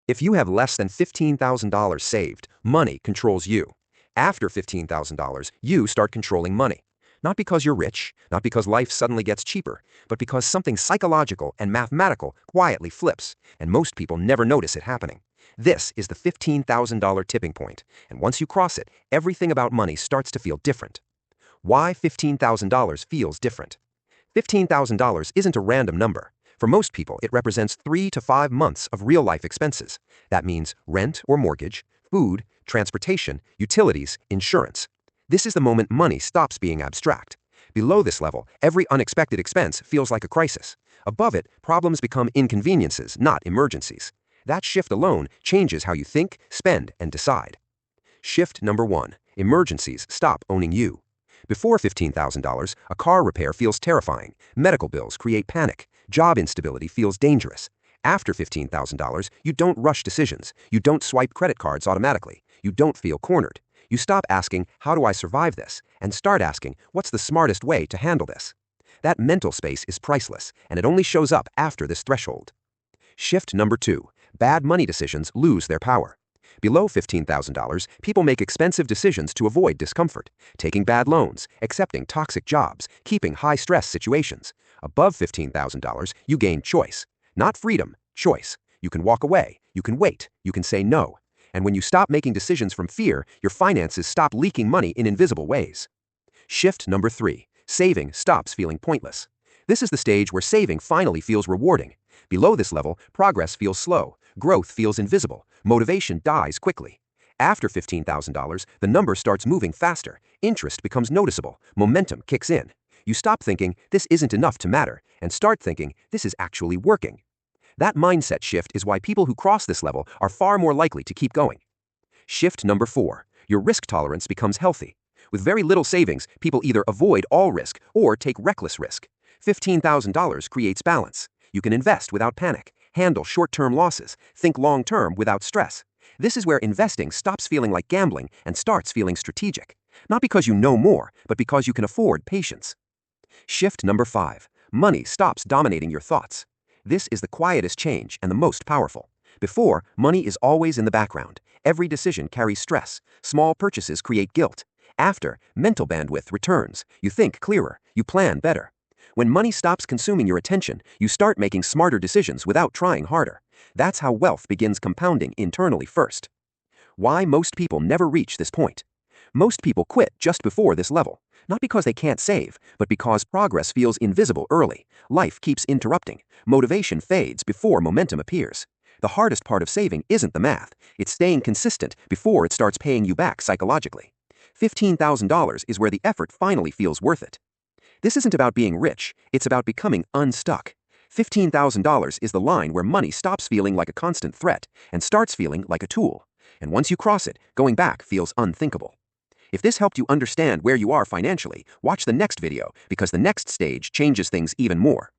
If you have less than $15,000 saved, money controls you. After $15,000, you start controlling money. Not because you're rich, not because life suddenly gets cheaper, but because something psychological and mathematical quietly flips, and most people never notice it happening. This is the $15,000 tipping point, and once you cross it, everything about money starts to feel different. Why $15,000 feels different? $15,000 isn't a random number. For most people, it represents 3 to 5 months of real-life expenses. That means rent or mortgage, food, transportation, utilities, insurance. This is the moment money stops being abstract. Below this level, every unexpected expense feels like a crisis. Above it, problems become inconveniences, not emergencies. That shift alone changes how you think, spend, and decide. Shift number 1. Emergencies stop owning you. Before $15,000, a car repair feels terrifying. Medical bills create panic. Job instability feels dangerous. After $15,000, you don't rush decisions. You don't swipe credit cards automatically. You don't feel cornered. You stop asking, how do I survive this? And start asking, what's the smartest way to handle this? That mental space is priceless, and it only shows up after this threshold. Shift number 2. Bad money decisions lose their power. Below $15,000, people make expensive decisions to avoid discomfort, taking bad loans, accepting toxic jobs, keeping high-stress situations. Above $15,000, you gain choice. Not freedom, choice. You can walk away, you can wait, you can say no. And when you stop making decisions from fear, your finances stop leaking money in invisible ways. Shift number 3. Saving stops feeling pointless. This is the stage where saving finally feels rewarding. Below this level, progress feels slow, growth feels invisible, motivation dies quickly. After $15,000, the number starts moving faster, interest becomes noticeable, momentum kicks in. You stop thinking, this isn't enough to matter, and start thinking, this is actually working. That mindset shift is why people who cross this level are far more likely to keep going. Shift number 4. Your risk tolerance becomes healthy. With very little savings, people either avoid all risk or take reckless risk. $15,000 creates balance. You can invest without panic, handle short-term losses, think long-term without stress. This is where investing stops feeling like gambling and starts feeling strategic. Not because you know more, but because you can afford patience. Shift number 5. Money stops dominating your thoughts. This is the quietest change and the most powerful. Before, money is always in the background. Every decision carries stress. Small purchases create guilt. After, mental bandwidth returns. You think clearer. You plan better. When money stops consuming your attention, you start making smarter decisions without trying harder. That's how wealth begins compounding internally first. Why most people never reach this point? Most people quit just before this level. Not because they can't save, but because progress feels invisible early. Life keeps interrupting. Motivation fades before momentum appears. The hardest part of saving isn't the math. It's staying consistent before it starts paying you back psychologically. $15,000 is where the effort finally feels worth it. This isn't about being rich. It's about becoming unstuck. $15,000 is the line where money stops feeling like a constant threat and starts feeling like a tool. And once you cross it, going back feels unthinkable. If this helped you understand where you are financially, watch the next video because the next stage changes things even more.